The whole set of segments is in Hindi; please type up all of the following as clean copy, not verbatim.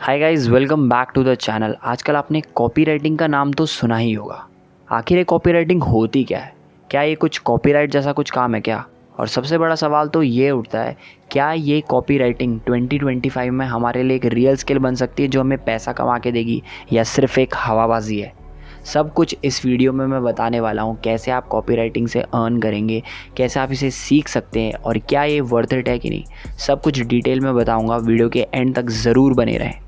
Hi guys, welcome back to the channel. आजकल आपने कॉपीराइटिंग का नाम तो सुना ही होगा। आखिर ये कॉपीराइटिंग होती क्या है? क्या ये कुछ कॉपीराइट जैसा कुछ काम है क्या? और सबसे बड़ा सवाल तो ये उठता है, क्या ये कॉपीराइटिंग 2025 में हमारे लिए एक रियल स्किल बन सकती है जो हमें पैसा कमा के देगी, या सिर्फ एक हवाबाजी है? सब कुछ इस वीडियो में मैं बताने वाला हूँ। कैसे आप कॉपीराइटिंग से अर्न करेंगे, कैसे आप इसे सीख सकते हैं, और क्या ये वर्थ इट है कि नहीं, सब कुछ डिटेल में बताऊँगा। वीडियो के एंड तक ज़रूर बने रहें।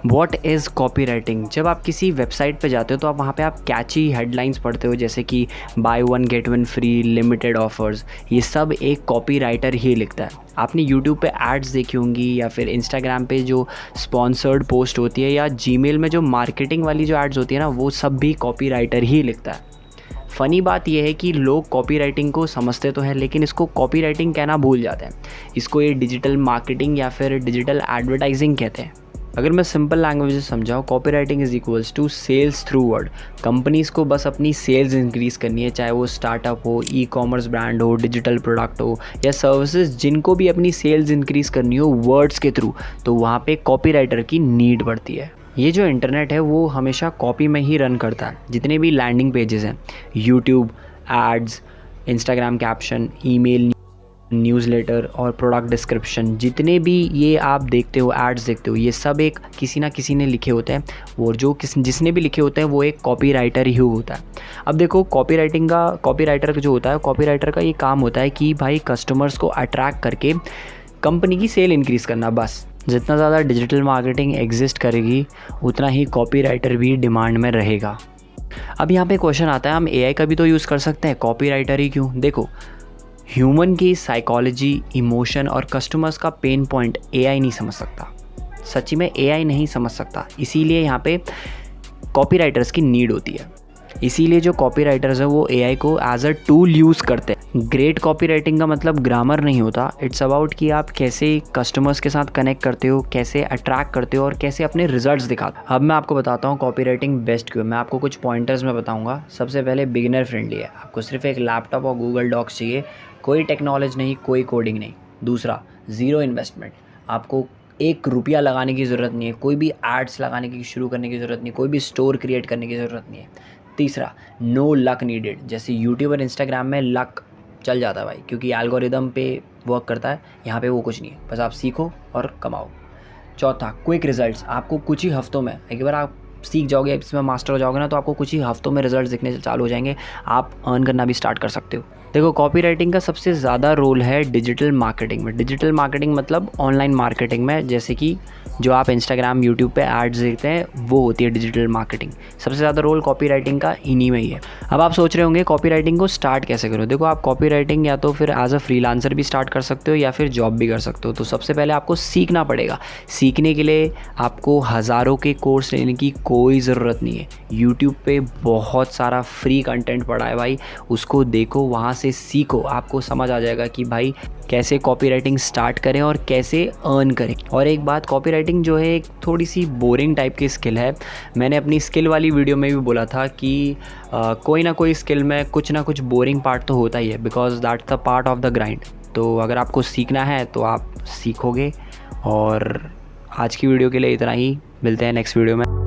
What is copy writing? जब आप किसी वेबसाइट पे जाते हो तो आप वहाँ पे आप कैची हेडलाइंस पढ़ते हो, जैसे कि by one get one free, limited offers. ये सब एक कॉपी राइटर ही लिखता है। आपने यूट्यूब पे एड्स देखी होंगी, या फिर इंस्टाग्राम पे जो स्पॉन्सर्ड पोस्ट होती है, या जीमेल में जो मार्केटिंग वाली जो एड्स होती है ना, वो सब भी कॉपी राइटर ही लिखता है। फ़नी बात यह है कि लोग कॉपी राइटिंग को समझते तो हैं, लेकिन इसको कॉपी राइटिंग कहना भूल जाते हैं। इसको ये डिजिटल मार्केटिंग या फिर डिजिटल एडवर्टाइजिंग कहते हैं। अगर मैं सिंपल लैंग्वेज से समझाऊँ, copy writing is equals to sales through word. Companies को बस अपनी सेल्स इंक्रीज़ करनी है, चाहे वो स्टार्टअप हो, ई कॉमर्स ब्रांड हो, डिजिटल प्रोडक्ट हो, या सर्विसेज। जिनको भी अपनी सेल्स इंक्रीज़ करनी हो वर्ड्स के थ्रू, तो वहाँ पे कॉपी राइटर की नीड पड़ती है। ये जो इंटरनेट है वो हमेशा कॉपी में ही रन करता है। जितने भी लैंडिंग पेजेस हैं, YouTube, ads, Instagram caption, email, newsletter और प्रोडक्ट डिस्क्रिप्शन, जितने भी ये आप देखते हो, एड्स देखते हो, ये सब एक किसी ना किसी ने लिखे होते हैं। और जो जिसने भी लिखे होते हैं वो एक कॉपी राइटर ही होता है। अब देखो, कॉपी राइटर जो होता है, कॉपी राइटर का ये काम होता है कि भाई कस्टमर्स को अट्रैक्ट करके कंपनी की सेल इंक्रीज़ करना। बस जितना ज़्यादा डिजिटल मार्केटिंग एग्जिस्ट करेगी, उतना ही कॉपी राइटर भी डिमांड में रहेगा। अब यहाँ पे क्वेश्चन आता है, हम एआई का भी तो यूज़ कर सकते हैं, कॉपी राइटर ही क्यों? देखो, ह्यूमन की साइकोलॉजी, इमोशन और कस्टमर्स का पेन पॉइंट एआई नहीं समझ सकता। सच्ची में एआई नहीं समझ सकता। इसीलिए यहाँ पे कॉपीराइटर्स की नीड होती है। इसीलिए जो कॉपीराइटर्स हैं वो एआई को एज अ टूल यूज़ करते हैं। ग्रेट कॉपीराइटिंग का मतलब ग्रामर नहीं होता। इट्स अबाउट कि आप कैसे कस्टमर्स के साथ कनेक्ट करते हो, कैसे अट्रैक्ट करते हो, और कैसे अपने रिजल्ट्स दिखाते हो। अब मैं आपको बताता हूँ कॉपीराइटिंग बेस्ट क्यों। मैं आपको कुछ पॉइंटर्स में बताऊँगा। सबसे पहले, बिगिनर फ्रेंडली है। आपको सिर्फ एक लैपटॉप और गूगल डॉक्स चाहिए, कोई टेक्नोलॉजी नहीं, कोई कोडिंग नहीं। दूसरा, ज़ीरो इन्वेस्टमेंट। आपको 1 रुपया लगाने की ज़रूरत नहीं है, कोई भी एड्स लगाने की शुरू करने की ज़रूरत नहीं, कोई भी स्टोर क्रिएट करने की ज़रूरत नहीं है। तीसरा, नो लक नीडेड। जैसे यूट्यूब और इंस्टाग्राम में लक चल जाता है भाई, क्योंकि एल्गोरिदम पे वर्क करता है। यहाँ पे वो कुछ नहीं है, बस आप सीखो और कमाओ। चौथा, क्विक रिजल्ट्स। आपको कुछ ही हफ्तों में, एक बार आप सीख जाओगे, इसमें मास्टर हो जाओगे ना, तो आपको कुछ ही हफ्तों में रिजल्ट्स दिखने चालू हो जाएंगे। आप अर्न करना भी स्टार्ट कर सकते हो। देखो, कॉपी राइटिंग का सबसे ज़्यादा रोल है डिजिटल मार्केटिंग में। डिजिटल मार्केटिंग मतलब ऑनलाइन मार्केटिंग में, जैसे कि जो आप इंस्टाग्राम, यूट्यूब पे एड्स देखते हैं, वो होती है डिजिटल मार्केटिंग। सबसे ज़्यादा रोल कॉपी राइटिंग का इन्हीं में ही है। अब आप सोच रहे होंगे कॉपी राइटिंग को स्टार्ट कैसे करो। देखो, आप कॉपी राइटिंग या तो फिर एज अ फ्रीलांसर भी स्टार्ट कर सकते हो, या फिर जॉब भी कर सकते हो। तो सबसे पहले आपको सीखना पड़ेगा। सीखने के लिए आपको हज़ारों के कोर्स लेने की कोई ज़रूरत नहीं है। यूट्यूब पे बहुत सारा फ्री कंटेंट पड़ा है भाई, उसको देखो, वहाँ से सीखो। आपको समझ आ जाएगा कि भाई कैसे कॉपीराइटिंग स्टार्ट करें और कैसे अर्न करें। और एक बात, कॉपीराइटिंग जो है एक थोड़ी सी बोरिंग टाइप की स्किल है। मैंने अपनी स्किल वाली वीडियो में भी बोला था कि कोई ना कोई स्किल में कुछ ना कुछ बोरिंग पार्ट तो होता ही है, because that's the part of the grind. तो अगर आपको सीखना है तो आप सीखोगे। और आज की वीडियो के लिए इतना ही। मिलते हैं नेक्स्ट वीडियो में।